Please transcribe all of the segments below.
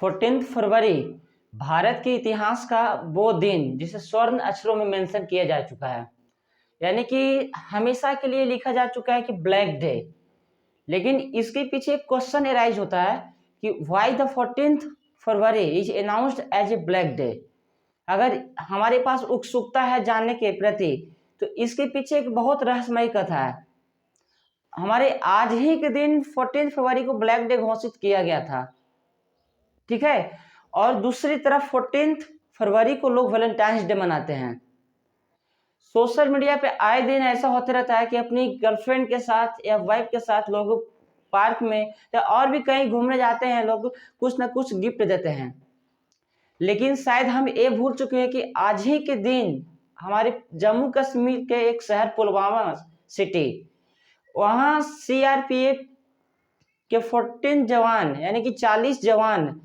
14 फरवरी भारत के इतिहास का वो दिन जिसे स्वर्ण अक्षरों में मेंशन किया जा चुका है, यानी कि हमेशा के लिए लिखा जा चुका है कि ब्लैक डे। लेकिन इसके पीछे एक क्वेश्चन एराइज होता है कि why the 14th February is announced as a black day. अगर हमारे पास उत्सुकता है जानने के प्रति, तो इसके पीछे एक बहुत रहस्यमयी कथा है। हमारे आज ही के दिन 14 फरवरी को ब्लैक डे घोषित किया गया था, ठीक है। और दूसरी तरफ 14 फरवरी को लोग वैलेंटाइंस डे मनाते हैं। सोशल मीडिया पे आए दिन ऐसा होता रहता है कि अपनी गर्लफ्रेंड के साथ या वाइफ के साथ लोग पार्क में या और भी कहीं घूमने जाते हैं, लोग कुछ ना कुछ गिफ्ट देते हैं। लेकिन शायद हम ये भूल चुके हैं कि आज ही के दिन हमारे जम्मू कश्मीर के एक शहर पुलवामा सिटी, वहाँ सीआरपीएफ के 14 जवान यानी कि 40 जवान,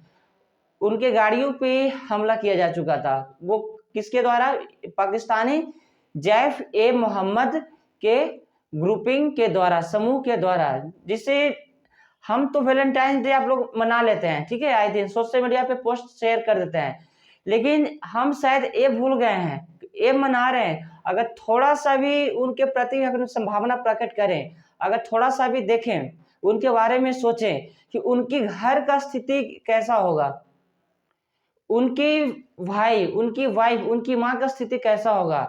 उनके गाड़ियों पे हमला किया जा चुका था। वो किसके द्वारा? पाकिस्तानी जैश ए मोहम्मद के ग्रुपिंग के द्वारा, समूह के द्वारा। जिसे हम तो वैलेंटाइन डे आप लोग मना लेते हैं, ठीक है, आए दिन सोशल मीडिया पे पोस्ट शेयर कर देते हैं, लेकिन हम शायद ये भूल गए हैं, ये मना रहे हैं। अगर थोड़ा सा भी उनके प्रति अगर संभावना प्रकट करें, अगर थोड़ा सा भी देखें, उनके बारे में सोचें कि उनकी घर का स्थिति कैसा होगा, उनके भाई, उनकी वाइफ, उनकी माँ का स्थिति कैसा होगा,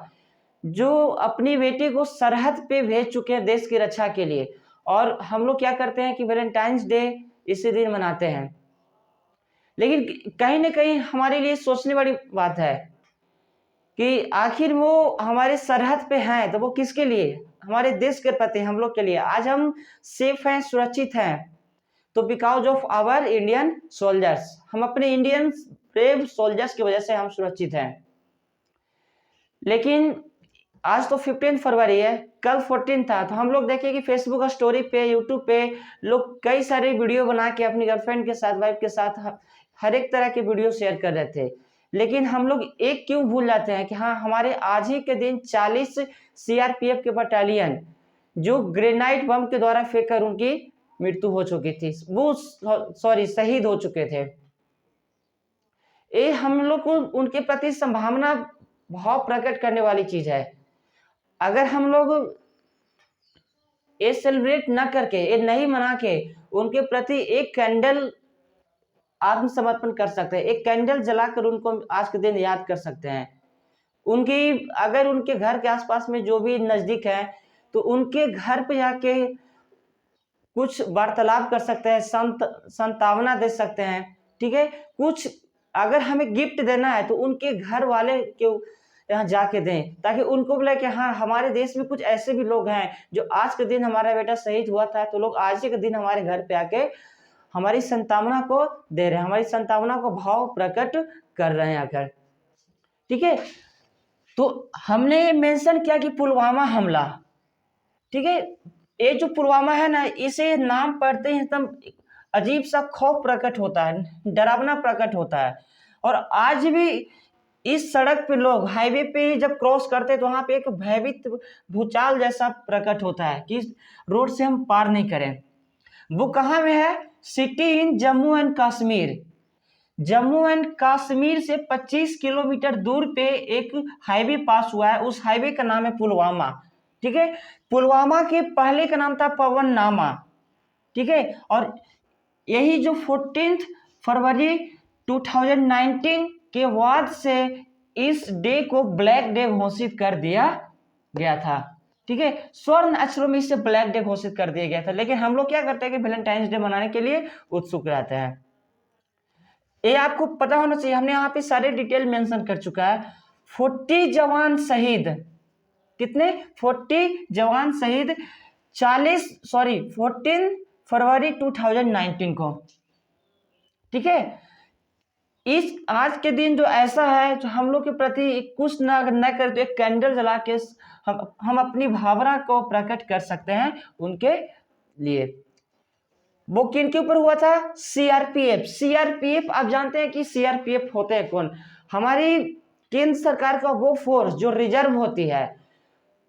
जो अपनी बेटी को सरहद पे भेज चुके हैं देश की रक्षा के लिए। और हम लोग क्या करते हैं कि वैलेंटाइंस डे इसी दिन मनाते हैं। लेकिन कहीं ना कहीं हमारे लिए सोचने वाली बात है कि आखिर वो हमारे सरहद पे हैं तो वो किसके लिए? हमारे देश के प्रति, हम लोग के लिए। आज हम सेफ हैं, सुरक्षित हैं, तो because of our Indian soldiers, हम अपने इंडियन ब्रेव सोल्जर्स की वजह से हम सुरक्षित हैं। लेकिन आज तो 15 फरवरी है, कल 14 था, तो हम लोग देखें कि फेसबुक स्टोरी पे, यूट्यूब पे लोग कई सारे वीडियो बना के अपनी गर्लफ्रेंड के साथ, वाइफ के साथ हर एक तरह के वीडियो शेयर कर रहे थे। लेकिन हम लोग एक क्यों भूल जाते हैं कि हाँ, हमारे आज ही के दिन 40 सीआरपीएफ के बटालियन जो ग्रेनाइट बम के द्वारा फेंककर उनकी मृत्यु हो चुकी थी, वो शहीद हो चुके थे। ये हम लोग को उनके प्रति संभावना भाव प्रकट करने वाली चीज है। अगर हम लोग ये सेलिब्रेट ना करके, ये नहीं मना के उनके प्रति एक कैंडल आत्मसमर्पण कर सकते हैं, एक कैंडल जलाकर उनको आज के दिन याद कर सकते हैं। उनकी अगर उनके घर के आसपास में जो भी नजदीक है, तो उनके घर पे जाके कुछ वार्तालाप कर सकते हैं, सांत्वना दे सकते हैं, ठीक है। कुछ अगर हमें गिफ्ट देना है तो उनके घर वाले के यहाँ जाके दें, ताकि उनको बोले कि हाँ, हमारे देश में कुछ ऐसे भी लोग हैं जो आज के दिन हमारा बेटा शहीद हुआ था, तो लोग आज ही के दिन हमारे घर पे आके हमारी संतावना को दे रहे हैं, हमारी संतावना को भाव प्रकट कर रहे हैं आकर, ठीक है। तो हमने मेंशन किया कि पुलवामा हमला, ठीक है। ये जो पुलवामा है ना, इसे नाम पढ़ते ही एकदम अजीब सा खौफ प्रकट होता है, डरावना प्रकट होता है। और आज भी इस सड़क पे लोग हाईवे पे जब क्रॉस करते हैं तो वहां पे एक भयभीत भूचाल जैसा प्रकट होता है कि रोड से हम पार नहीं करें। वो कहाँ में है? City in Jammu and Kashmir. Jammu and Kashmir से 25 किलोमीटर दूर पे एक हाईवे पास हुआ है, उस हाईवे का नाम है पुलवामा, ठीक है। पुलवामा के पहले का नाम था पवननामा, ठीक है। और यही जो 14 फरवरी 2019 के बाद से इस डे को ब्लैक डे घोषित कर दिया गया था, ठीक है। स्वर्ण अक्षरों में इसे ब्लैक डे घोषित कर दिया गया था। लेकिन हम लोग क्या करते हैं कि वैलेंटाइंस डे मनाने के लिए उत्सुक रहते हैं। ये आपको पता होना चाहिए, हमने यहाँ पे सारे डिटेल मेंशन कर चुका है। 40 जवान शहीद, कितने? 40 जवान शहीद 14 फरवरी 2019 को, ठीक है। इस आज के दिन जो ऐसा है, जो हम लोग के प्रति कुछ ना करे तो एक कैंडल जला के हम अपनी भावना को प्रकट कर सकते हैं उनके लिए। वो किन के ऊपर हुआ था? सीआरपीएफ। सीआरपीएफ आप जानते हैं कि सीआरपीएफ होते हैं कौन? हमारी केंद्र सरकार का वो फोर्स जो रिजर्व होती है,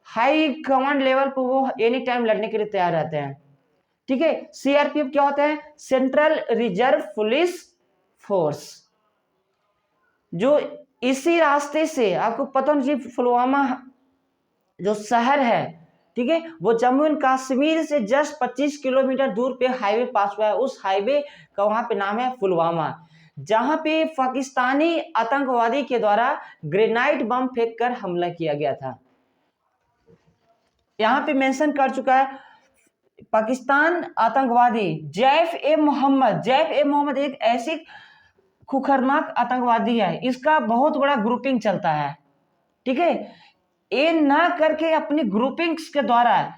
हाई कमांड लेवल पर वो एनी टाइम लड़ने के लिए तैयार रहते हैं, ठीक है। सीआरपीएफ क्या होता है? सेंट्रल रिजर्व पुलिस फोर्स, जो इसी रास्ते से आपको पता होना चाहिए, पुलवामा जो शहर है, ठीक है, वो जम्मू एंड कश्मीर से जस्ट 25 किलोमीटर दूर पे हाईवे पास हुआ है। उस हाईवे का वहां पे नाम है पुलवामा, जहां पे पाकिस्तानी आतंकवादी के द्वारा ग्रेनाइड बम फेंक कर हमला किया गया था। यहां पे मेंशन कर चुका है पाकिस्तान आतंकवादी जैफ ए मोहम्मद एक ऐसी खतरनाक आतंकवादी है, इसका बहुत बड़ा ग्रुपिंग चलता है, ठीक है। ये ना करके अपनी ग्रुपिंग्स के द्वारा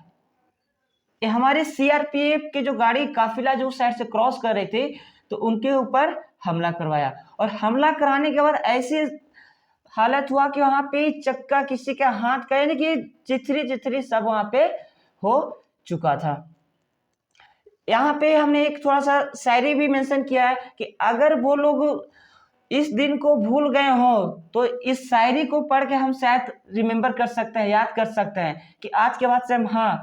ये हमारे सीआरपीएफ के जो गाड़ी काफिला जो साइड से क्रॉस कर रहे थे, तो उनके ऊपर हमला करवाया, और हमला कराने के बाद ऐसी हालत हुआ कि वहां पे चक्का किसी का हाथ का, यानी कि चिथरी सब वहां पे हो चुका था। यहाँ पे हमने एक थोड़ा सा शायरी भी मेंशन किया है कि अगर वो लोग इस दिन को भूल गए हो तो इस शायरी को पढ़ के हम शायद रिमेम्बर कर सकते हैं, याद कर सकते हैं कि आज के बाद से हम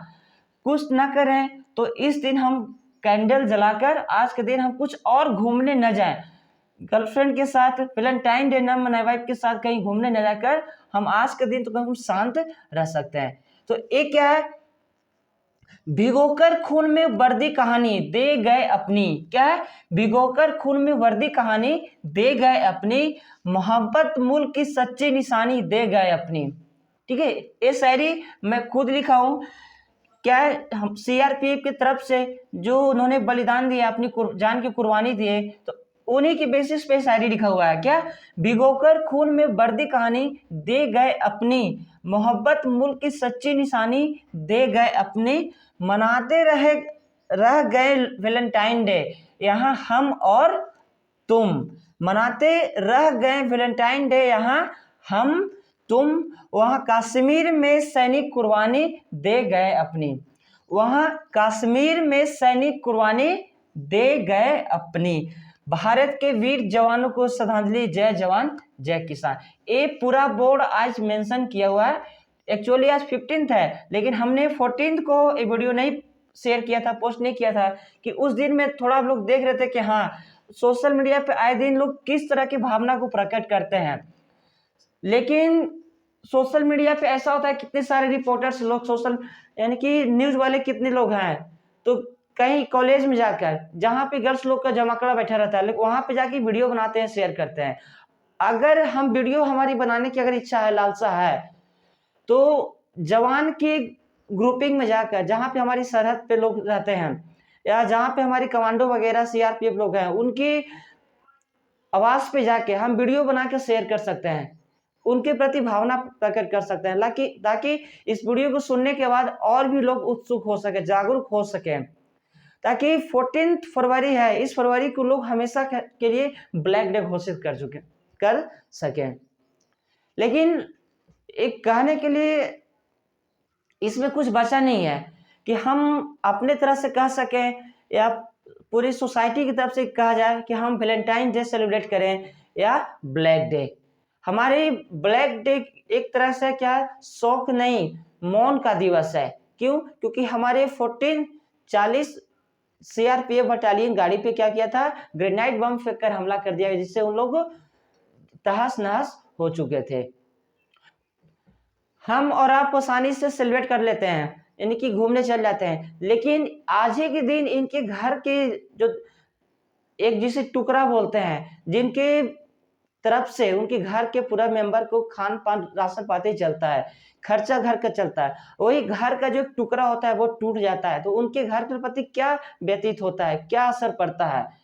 कुछ ना करें तो इस दिन हम कैंडल जलाकर आज के दिन हम कुछ और घूमने न जाएं, गर्लफ्रेंड के साथ वैलेंटाइन डे न मनाए, वाइफ के साथ कहीं घूमने न जाकर हम आज के दिन तो हम शांत रह सकते हैं। तो एक क्या है, भिगोकर खून में वर्दी कहानी दे गए अपनी, क्या है, भिगोकर खून में वर्दी कहानी दे गए अपनी, मोहब्बत मुल्क की सच्ची निशानी दे गए अपनी, ठीक है। ये शायरी मैं खुद लिखा हूं, क्या है, हम सीआरपीएफ की तरफ से जो उन्होंने बलिदान दिया, अपनी जान की कुर्बानी दिए, तो उन्हीं की बेसिस पे शायरी लिखा हुआ है, क्या, भिगोकर खून में वर्दी कहानी दे गए अपनी, मोहब्बत मुल्क की सच्ची निशानी दे गए अपनी, मनाते रह गए वैलेंटाइन डे यहाँ हम और तुम, मनाते रह गए वैलेंटाइन डे यहाँ हम तुम, वहां कश्मीर में सैनिक कुर्बानी दे गए अपनी, वहां कश्मीर में सैनिक कुर्बानी दे गए अपनी, भारत के वीर जवानों को श्रद्धांजलि, जय जवान जय किसान। ये पूरा बोर्ड आज मेंशन किया हुआ है। एक्चुअली आज 15th है, लेकिन हमने 14th को ये वीडियो नहीं शेयर किया था, पोस्ट नहीं किया था, कि उस दिन में थोड़ा लोग देख रहे थे कि सोशल मीडिया पे आए दिन लोग किस तरह की भावना को प्रकट करते हैं। लेकिन सोशल मीडिया पे ऐसा होता है, कितने सारे रिपोर्टर्स लोग सोशल यानी कि न्यूज वाले कितने लोग हैं, तो कहीं कॉलेज में जाकर जहां पे गर्ल्स लोग का जमाकड़ा बैठा रहता है, वहां पे जाके वीडियो बनाते हैं, शेयर करते हैं। अगर हम वीडियो हमारी बनाने की अगर इच्छा है, लालसा है, तो जवान की ग्रुपिंग में जाकर जहां पे हमारी सरहद पे लोग रहते हैं या जहां पे हमारी कमांडो वगैरह सीआरपीएफ लोग हैं, उनकी आवाज पे जाके हम वीडियो बना के शेयर कर सकते हैं, उनके प्रति भावना प्रकट कर सकते हैं, ताकि इस वीडियो को सुनने के बाद और भी लोग उत्सुक हो सके, जागरूक हो सके, ताकि 14 फरवरी है, इस फरवरी को लोग हमेशा के लिए ब्लैक डे घोषित कर सके। लेकिन एक कहने के लिए इसमें कुछ बचा नहीं है कि हम अपने तरह से कह सकें या पूरी सोसाइटी की तरफ से कहा जाए कि हम वैलेंटाइन डे सेलिब्रेट करें या ब्लैक डे। हमारे ब्लैक डे एक तरह से क्या है, शौक नहीं, मौन का दिवस है। क्यों? क्योंकि हमारे 1440 सीआरपीएफ बटालियन गाड़ी पे क्या किया था, ग्रेनाइड बम फेंककर हमला कर दिया, जिससे उन लोग तहस नहस हो चुके थे। हम और आप आसानी से सेलिब्रेट कर लेते हैं, यानी कि घूमने चल जाते हैं, लेकिन आज ही के दिन इनके घर के जो एक जिसे टुकड़ा बोलते हैं, जिनके तरफ से उनके घर के पूरा मेंबर को खान पान राशन पाते चलता है, खर्चा घर का चलता है, वही घर का जो टुकड़ा होता है वो टूट जाता है, तो उनके घर के प्रति क्या व्यतीत होता है, क्या असर पड़ता है।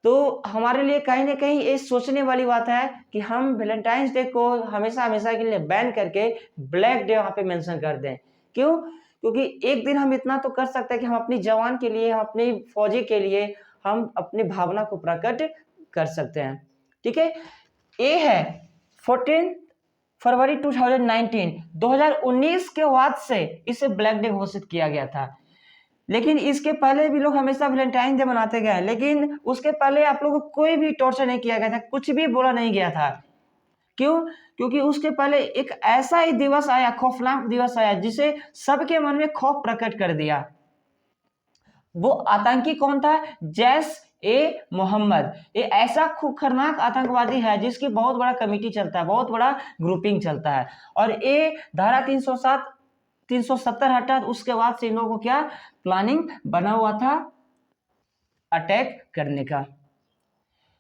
तो हमारे लिए कहीं ना कहीं ये सोचने वाली बात है कि हम वैलेंटाइंस डे को हमेशा हमेशा के लिए बैन करके ब्लैक डे वहां पे मेंशन कर दें। क्यों? क्योंकि एक दिन हम इतना तो कर सकते हैं कि हम अपनी जवान के लिए, हम अपनी फौजी के लिए हम अपनी भावना को प्रकट कर सकते हैं। ठीक है, ये है 14 फरवरी 2019 के बाद से इसे ब्लैक डे घोषित किया गया था। लेकिन इसके पहले भी लोग हमेशा वैलेंटाइन डे मनाते गए, लेकिन उसके पहले आप लोगों को कोई भी टॉर्चर नहीं किया गया था, कुछ भी बोला नहीं गया था। क्यों? क्योंकि उसके पहले एक ऐसा ही दिवस आया, खौफनाक दिवस आया, जिसे सबके मन में खौफ प्रकट कर दिया। वो आतंकी कौन था? जैश मोहम्मद, ये ऐसा खतरनाक आतंकवादी है जिसकी बहुत बड़ा कमेटी चलता है, बहुत बड़ा ग्रुपिंग चलता है। और ये धारा 307 370 हटा, उसके बाद से इन लोगों को क्या प्लानिंग बना हुआ था अटैक करने का।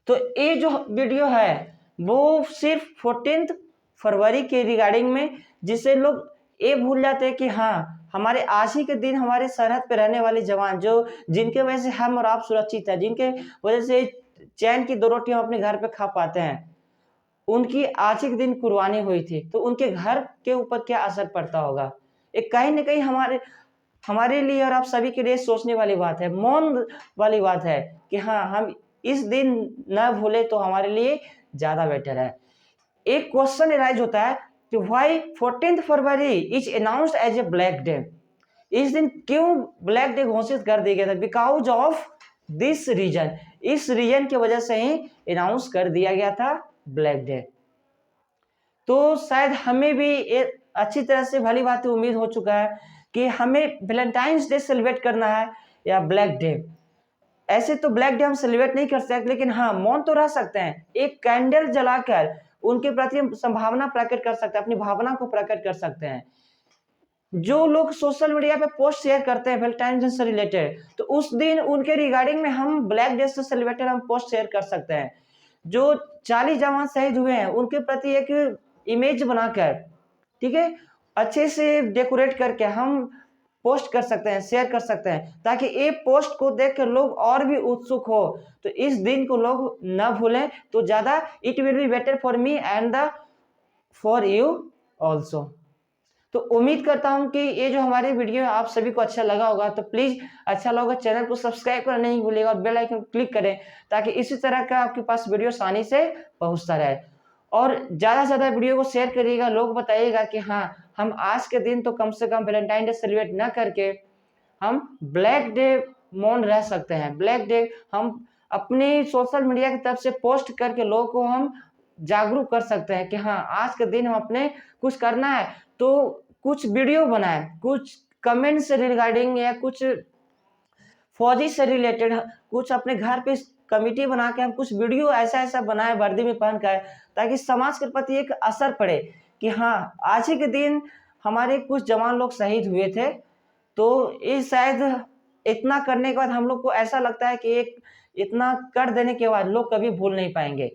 तो ये जो वीडियो है वो सिर्फ 14 फरवरी के रिगार्डिंग में, जिससे लोग ये भूल जाते हैं कि हाँ हमारे आज ही के दिन हमारे सरहद पे रहने वाले जवान, जो जिनके वजह से हम और आप सुरक्षित है, जिनके वजह से चैन की 2 रोटी हम अपने घर पे खा पाते हैं, उनकी आज ही के दिन कुर्बानी हुई थी, तो उनके घर के ऊपर क्या असर पड़ता होगा। एक कहीं ना कहीं हमारे लिए और आप सभी के लिए सोचने वाली बात है, मौन वाली बात है कि हाँ हम इस दिन न भूले तो हमारे लिए ज्यादा बेटर है। एक क्वेश्चन राइज होता है कि why 14 February is announced as a black day. इस दिन क्यों ब्लैक डे घोषित कर दिया गया था? बिकॉज ऑफ दिस रीजन, इस रीजन की वजह से ही अनाउंस कर दिया गया था ब्लैक डे। तो शायद हमें भी एक अच्छी तरह से भली बात उम्मीद हो चुका है कि हमें वैलेंटाइंस डे सेलिब्रेट करना है या ब्लैक डे। ऐसे तो ब्लैक डे हम सेलिब्रेट नहीं कर सकते, लेकिन हाँ मौन तो रह सकते हैं, एक कैंडल जलाकर उनके प्रति हम संभावना प्रकट कर सकते हैं, अपनी भावना को प्रकट कर सकते हैं। जो लोग सोशल मीडिया पे पोस्ट शेयर करते हैं वैलेंटाइन डे से रिलेटेड, तो उस दिन उनके रिगार्डिंग में हम ब्लैक डे से सेलिब्रेटेड हम पोस्ट शेयर कर सकते हैं। जो 40 जवान शहीद हुए हैं उनके प्रति एक इमेज बनाकर, ठीक है, अच्छे से डेकोरेट करके हम पोस्ट कर सकते हैं, शेयर कर सकते हैं, ताकि ये पोस्ट को देख कर लोग और भी उत्सुक हो, तो इस दिन को लोग न भूलें तो ज्यादा it will be better for me and the for you also. तो उम्मीद करता हूं कि ये जो हमारी वीडियो है आप सभी को अच्छा लगा होगा। तो प्लीज अच्छा लगा चैनल को सब्सक्राइब करना नहीं भूलिएगा और बेल आइकन क्लिक करें, ताकि इसी तरह का आपके पास वीडियो आसानी से पहुंचता रहे। और ज्यादा से ज्यादा वीडियो को शेयर करिएगा, लोग बताइएगा कि हाँ हम आज के दिन तो कम से कम वैलेंटाइन डे सेलिब्रेट न करके हम ब्लैक डे मौन रह सकते हैं। ब्लैक डे हम अपनी सोशल मीडिया की तरफ से पोस्ट करके लोगों को हम जागरूक कर सकते हैं कि हाँ आज के दिन हम अपने कुछ करना है तो कुछ वीडियो बनाए, कुछ कमेंट से रिगार्डिंग या कुछ फौजी से रिलेटेड, कुछ अपने घर पे कमिटी बना के हम कुछ वीडियो ऐसा बनाए वर्दी में पहन कर, ताकि समाज के प्रति एक असर पड़े कि हाँ आज ही के दिन हमारे कुछ जवान लोग शहीद हुए थे। तो ये शायद इतना करने के बाद हम लोग को ऐसा लगता है कि एक इतना कर देने के बाद लोग कभी भूल नहीं पाएंगे।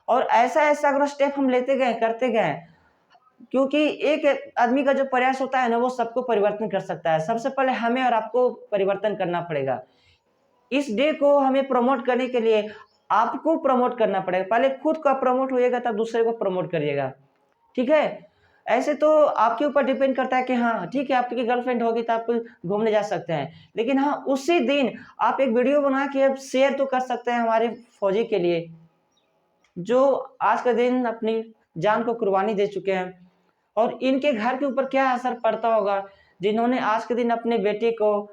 और ऐसा अगर स्टेप हम लेते गए करते गए, क्योंकि एक आदमी का जो प्रयास होता है ना वो सबको परिवर्तन कर सकता है। सबसे पहले हमें और आपको परिवर्तन करना पड़ेगा। इस डे को हमें प्रमोट करने के लिए आपको प्रमोट करना पड़ेगा। पहले खुद का प्रमोट होइएगा तब दूसरे को प्रमोट करिएगा, ठीक है। ऐसे तो आपके ऊपर डिपेंड करता है कि हाँ ठीक है आपकी गर्लफ्रेंड होगी तो आप घूमने जा सकते हैं, लेकिन हाँ उसी दिन आप एक वीडियो बना के अब शेयर तो कर सकते हैं हमारे फौजी के लिए, जो आज के दिन अपनी जान को कुर्बानी दे चुके हैं। और इनके घर के ऊपर क्या असर पड़ता होगा, जिन्होंने आज के दिन अपने बेटे को,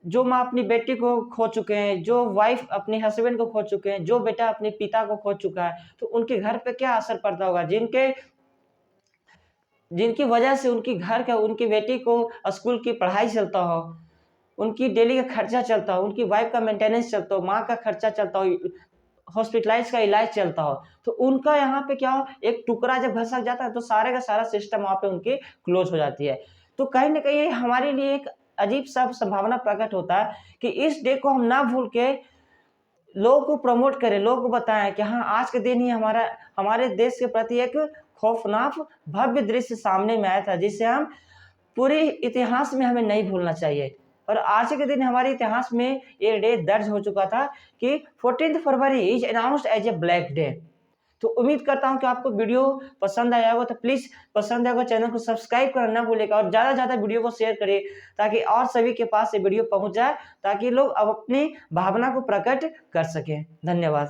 जो माँ अपनी बेटी को खो चुके हैं, जो वाइफ अपने हस्बैंड को खो चुके हैं, जो बेटा अपने पिता को खो चुका है, तो उनके घर पे क्या असर पड़ता होगा। जिनकी वजह से उनकी घर का, उनकी बेटी को स्कूल की पढ़ाई चलता हो, उनकी डेली का खर्चा चलता हो, उनकी वाइफ का मेंटेनेंस चलता हो, माँ का खर्चा चलता हो, हॉस्पिटलाइज का इलाज चलता हो, तो उनका यहाँ पे क्या हो, एक टुकड़ा जब घसक जाता है तो सारे का सारा सिस्टम वहाँ पे उनके क्लोज हो जाती है। तो कहीं ना कहीं हमारे लिए एक अजीब सा संभावना प्रकट होता है कि इस डे को हम ना भूल के लोगों को प्रमोट करें, लोगों को बताएं कि हाँ आज के दिन ही हमारे देश के प्रति एक खौफनाक भव्य दृश्य सामने में आया था, जिसे हम पूरे इतिहास में हमें नहीं भूलना चाहिए। और आज के दिन हमारे इतिहास में ये डे दर्ज हो चुका था कि 14 February is announced as a black day. तो उम्मीद करता हूं कि आपको वीडियो पसंद आया होगा। तो प्लीज पसंद आया होगा चैनल को सब्सक्राइब करना ना भूलिएगा और ज्यादा से ज्यादा वीडियो को शेयर करें, ताकि और सभी के पास ये वीडियो पहुंच जाए, ताकि लोग अब अपनी भावना को प्रकट कर सकें। धन्यवाद।